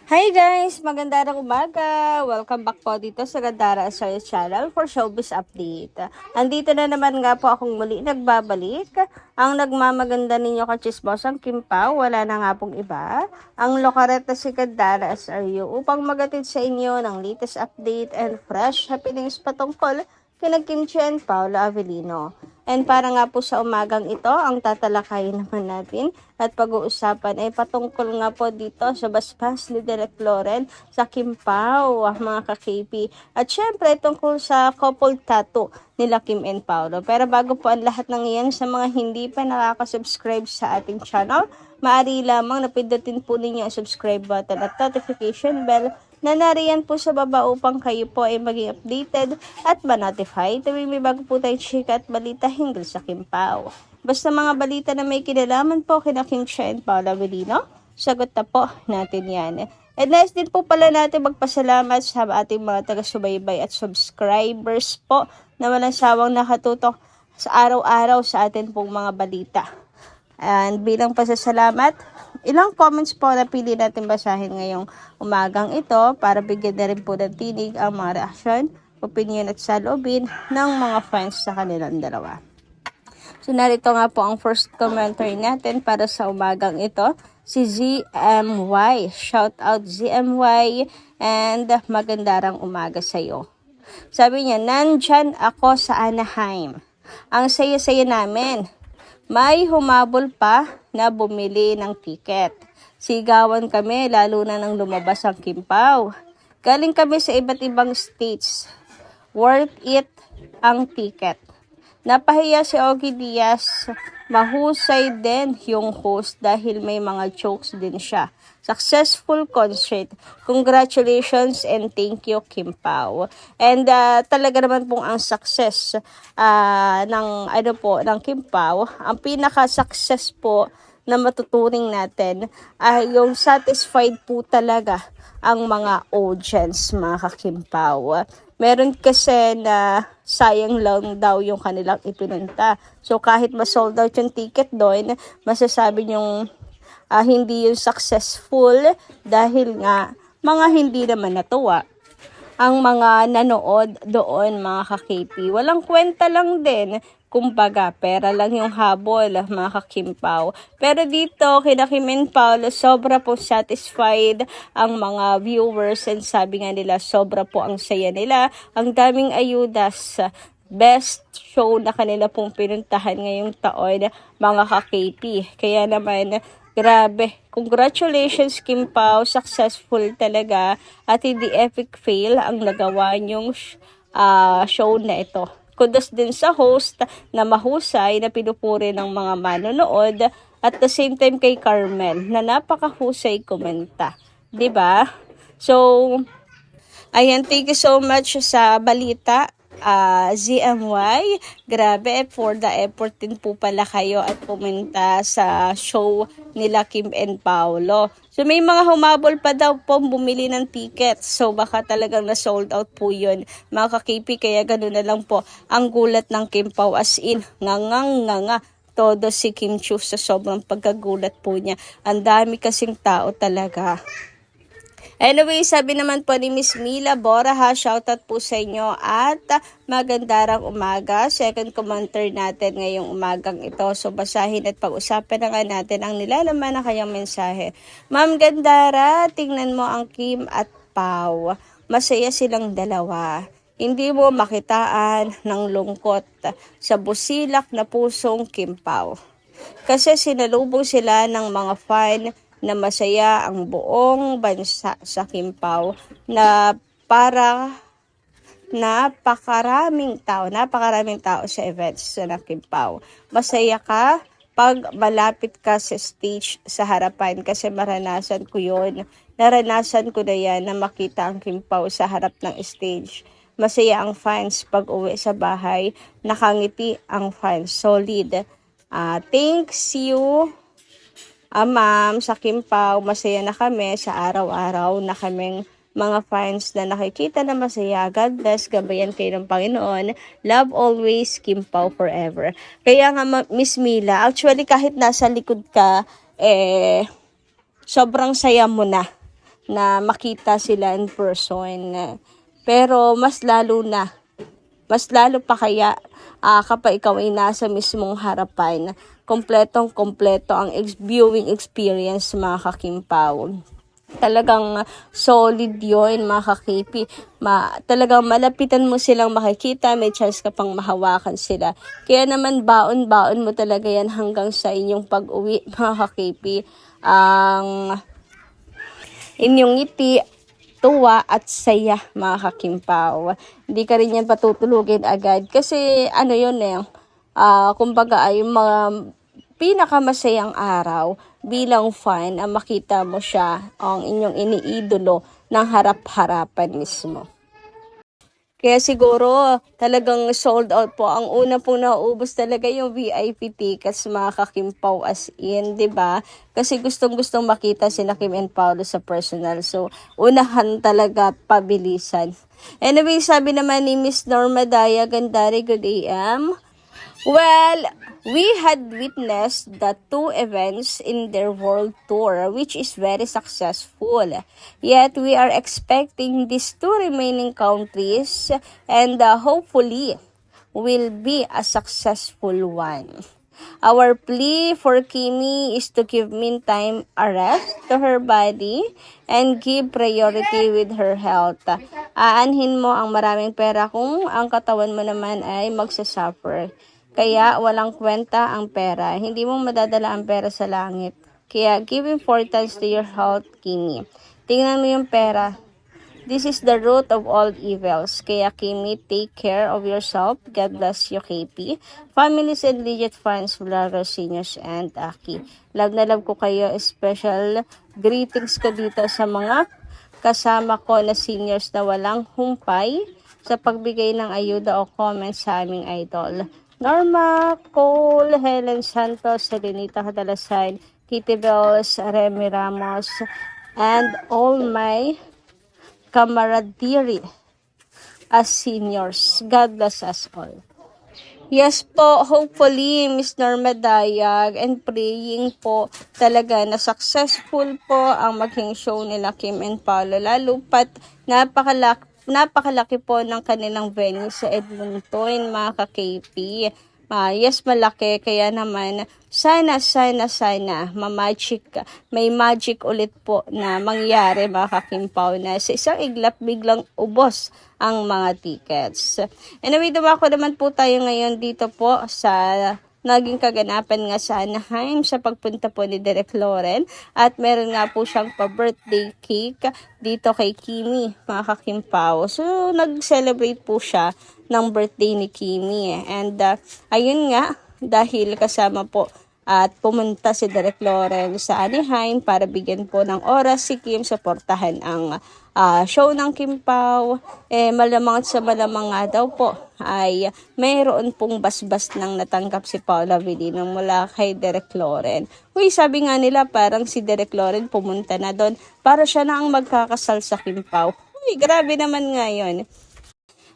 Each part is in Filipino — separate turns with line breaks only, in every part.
Hi guys! Magandang umaga! Welcome back po dito sa Gandara Asaya Channel for Showbiz Update. Andito na naman nga po akong muli nagbabalik. Ang nagmamaganda ninyo kachismosang Kim Pao, wala na nga pong iba. Ang lokareta si Gandara Asaya upang magatid sa inyo ng latest update and fresh happenings patungkol kina Kim Chiu and Paula Avellino. And para nga po sa umagang ito, ang tatalakayin naman natin at pag-uusapan ay patungkol nga po dito sa basbas ni Direk Loren sa Kim Pao, mga ka-KP. At syempre, tungkol sa couple tattoo nila Kim and Paolo. Pero bago po ang lahat ng iyan, sa mga hindi pa nakaka-subscribe sa ating channel, maaari lamang napindutin po ninyo ang subscribe button at notification bell na nariyan po sa baba upang kayo po ay maging updated at ma-notify tuwing may bago po tayong chika at balita hinggil sa Kim Pao. Basta mga balita na may kinalaman po kina Kim Chiu and Paula Avellino, sagot na po natin yan. And nice din po pala natin magpasalamat sa ating mga taga-subaybay at subscribers po na walang sawang nakatutok sa araw-araw sa atin pong mga balita. And bilang pasasalamat, ilang comments po na pili natin basahin ngayong umagang ito para bigyan na rin po ng tinig ang mga reaksyon, opinion at saloobin ng mga fans sa kanilang dalawa. So narito nga po ang first commentary natin para sa umagang ito, si ZMY. Shout out ZMY and magandarang umaga sa iyo. Sabi niya, nandyan ako sa Anaheim. Ang saya-saya namin. May humabol pa na bumili ng tiket. Sigawan kami lalo na nang lumabas ang Kim Pao. Galing kami sa iba't ibang states. Worth it ang tiket. Napahiya si Ogie Diaz. Mahusay din yung host dahil may mga jokes din siya. Successful concert. Congratulations and thank you, Kim Pao. And talaga naman pong ang success ng Kim Pao, ang pinaka-success po na matuturing natin ay yung satisfied po talaga ang mga audience, mga ka-Kim Pao. Meron kasi na sayang lang daw yung kanilang ipinunta. So kahit ma-sold out yung ticket doon, masasabi yung hindi yung successful dahil nga mga hindi naman natuwa ang mga nanood doon, mga ka-KP. Walang kwenta lang din. Kumbaga, pera lang yung habol, mga ka-Kim Pao. Pero dito, kina Kim and Paolo, sobra po satisfied ang mga viewers and sabi nga nila, sobra po ang saya nila. Ang daming ayudas. Best show na kanila pong pinuntahan ngayong taon, mga ka-KP. Kaya naman, grabe. Congratulations, Kim Pao. Successful talaga. At hindi epic fail ang nagawa niyong show na ito. Kudos din sa host na mahusay na pinupuri ng mga manonood. At the same time kay Carmel na napakahusay komenta. 'Di ba? So, ayan, thank you so much sa balita. ZMY, grabe, for the effort din po pala kayo at pumunta sa show nila Kim and Paolo. So may mga humabol pa daw po bumili ng ticket. So baka talagang na-sold out po yun, mga ka-KP. Kaya gano'n na lang po ang gulat ng Kim Pao, as in, ngangang-nganga todo si Kim Chiu sa sobrang pagkagulat po niya. Ang dami kasing tao talaga. Anyway, sabi naman po ni Miss Mila Bora, shoutout po sa inyo at magandarang umaga. Second commenter natin ngayong umagang ito. So basahin at pag-usapan na nga natin ang nilalaman ng kanyang mensahe. Ma'am Gandara, tingnan mo ang Kim at Pao. Masaya silang dalawa. Hindi mo makitaan ng lungkot sa busilak na pusong Kim Pao. Kasi sinalubong sila ng mga fan na masaya ang buong bansa sa Kim Pao na para napakaraming tao sa events sa Kim Pao. Masaya ka pag malapit ka sa stage sa harapan kasi maranasan ko yun. Naranasan ko na yan na makita ang Kim Pao sa harap ng stage. Masaya ang fans pag uwi sa bahay. Nakangiti ang fans. Solid. Thanks you. Ma'am, sa Kim Pao, masaya na kami sa araw-araw na kaming mga fans na nakikita na masaya. God bless, gabayan kayo ng Panginoon. Love always, Kim Pao forever. Kaya nga, Miss Mila, actually kahit nasa likod ka, sobrang saya mo na na makita sila in person. Pero mas lalo pa kaya kapag ikaw ay nasa mismong harapan, kompletong-kompleto ang viewing experience mga kakimpaw. Talagang solid yun mga ka-KP. Talagang malapitan mo silang makikita, may chance ka pang mahawakan sila. Kaya naman baon-baon mo talaga yan hanggang sa inyong pag-uwi mga ka-KP. Ang inyong ngiti, tuwa at saya mga kakimpaw. Hindi ka rin yan patutulugin agad kasi ano yun kumbaga ay mga pinakamasayang araw bilang fan ang makita mo siya ang inyong iniidolo ng harap-harapan mismo. Kaya siguro talagang sold out po. Ang una pong nauubos talaga yung VIP tickets mga kakimpaw as in, 'di ba? Kasi gustong-gustong makita sina Kim and Paolo sa personal. So, unahan talaga pabilisan. Anyway, sabi naman ni Miss Norma Daya Gandari, good AM. Well, we had witnessed the two events in their world tour, which is very successful. Yet, we are expecting these two remaining countries and hopefully will be a successful one. Our plea for Kimi is to give meantime a rest to her body and give priority with her health. Aanhin mo ang maraming pera kung ang katawan mo naman ay magsasuffer. Kaya walang kwenta ang pera. Hindi mo madadala ang pera sa langit. Kaya give importance to your health, Kimi. Tingnan mo yung pera. This is the root of all evils. Kaya Kimi, take care of yourself. God bless you, KP. Families and legit fans, vloggers, seniors, and Aki. Love na love ko kayo. Special greetings ko dito sa mga kasama ko na seniors na walang humpay sa pagbigay ng ayuda o comments sa aming idol. Norma Cole, Helen Santos, Selenita Cadalasan, Kitty Bells, Remy Ramos, and all my camaraderie as seniors. God bless us all. Yes po, hopefully, Miss Norma Dayag, and praying po talaga na successful po ang maging show nila Kim and Paolo. Lalo pat napakalaki po ng kanilang venue sa Edmonton, mga ka-KP. Yes, malaki. Kaya naman, sana, may magic ulit po na mangyari, mga kakimpaw, na sa isang iglap biglang ubos ang mga tickets. Anyway, dumako naman po tayo ngayon dito po sa naging kaganapan nga sa Anaheim sa pagpunta po ni Derek Loren at meron nga po siyang pa-birthday cake dito kay Kimi, mga kakimpaw. So, nag-celebrate po siya ng birthday ni Kimi and ayun nga, dahil kasama po at pumunta si Derek Loren sa Anaheim para bigyan po ng oras si Kim, suportahan ang show ng Kim Pao. Malamang at sa malamang nga daw po ay mayroon pong basbas nang natanggap si Paula Avellino mula kay Derek Loren. Uy, sabi nga nila parang si Derek Loren pumunta na doon para siya na ang magkakasal sa Kim Pao. Uy, grabe naman nga yun.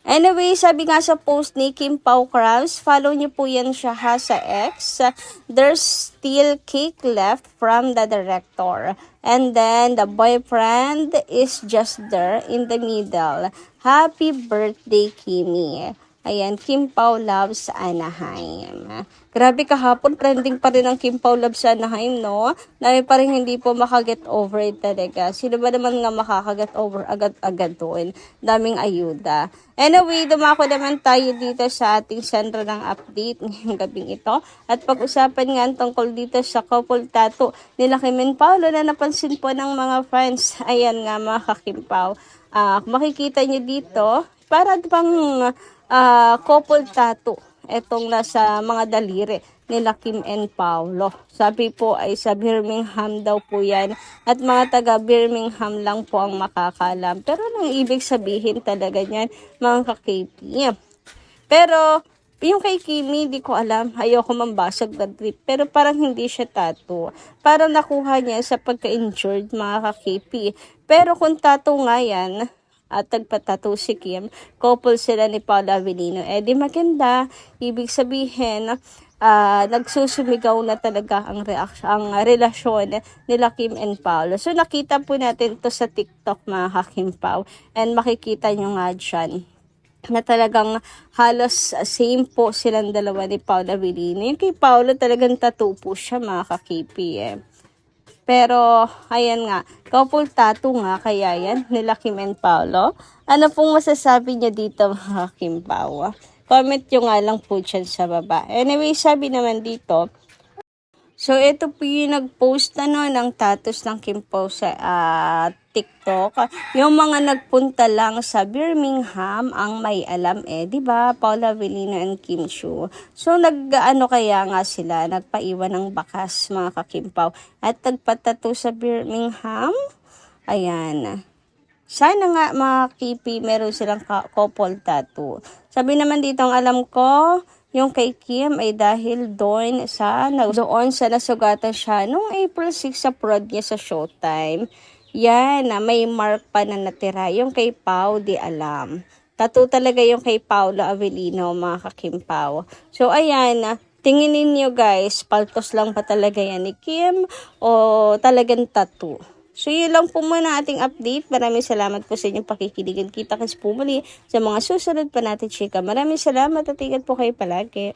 Anyway, sabi nga sa post ni Kim Pao Krams, follow niyo po yan siya ha sa X. There's still cake left from the director. And then, the boyfriend is just there in the middle. Happy birthday, Kimi. Ayan, Kim Pao loves Anaheim. Grabe, kahapon trending pa rin ang Kim Pao loves Anaheim, no? Dami pa rin hindi po makaget over it talaga. Sino ba naman nga makakaget over agad-agad doon? Daming ayuda. Anyway, dumako naman tayo dito sa ating sentro ng update ngayong gabing ito. At pag-usapan nga tungkol dito sa couple tattoo nila Kim and Paolo na napansin po ng mga fans. Ayan nga mga ka-Kim Pao. Makikita nyo dito, para pang couple tattoo. Etong nasa mga daliri nila Kim and Paolo. Sabi po ay sa Birmingham daw po yan. At mga taga Birmingham lang po ang makakalam. Pero nang ibig sabihin talaga niyan, mga ka-KP. Pero yung kay Kimi, di ko alam. Ayoko mambasag na trip. Pero parang hindi siya tattoo. Parang nakuha niya sa pagka-injured, mga ka-KP. Pero kung tattoo nga yan, at tagpatato si Kim, couple sila ni Paula Avellino. Di maganda. Ibig sabihin, nagsusumigaw na talaga ang relasyon nila Kim and Paolo. So nakita po natin to sa TikTok mga kakimpaw, and makikita nyo nga dyan na talagang halos same po silang dalawa ni Paolo Avellino. Yung kay Paolo talagang tattoo po siya mga ka-KP eh. Pero, ayan nga, couple tattoo nga kaya yan nila Kim and Paolo. Ano pong masasabi niya dito mga Kimpaw? Comment nyo nga lang po dyan sa baba. Anyway, sabi naman dito, so ito po yung nag-post ng tattoos ng Kimpaw sa TikTok. Yung mga nagpunta lang sa Birmingham ang may alam di ba? Paolo Avellino and Kim Chiu. So nag-ano kaya nga sila, nagpaiwan ng bakas mga kakimpaw at nagpatato sa Birmingham. Ayan. Sana nga mga kipi meron silang couple tattoo. Sabi naman dito, ang alam ko, yung kay Kim ay dahil doon sa nasugatan siya noong April 6 sa prod niya sa Showtime. Yan, may mark pa na natira. Yung kay Pao, di alam. Tattoo talaga yung kay Paolo Avellino, mga kakimpaw. So, ayan, tinginin niyo guys, paltos lang pa talaga yan ni Kim o talagang tattoo? So, yun lang po muna ating update. Maraming salamat po sa inyong pakikiligan. Kita kasi po muli sa mga susunod pa natin chika. Maraming salamat at ingat po kayo palagi.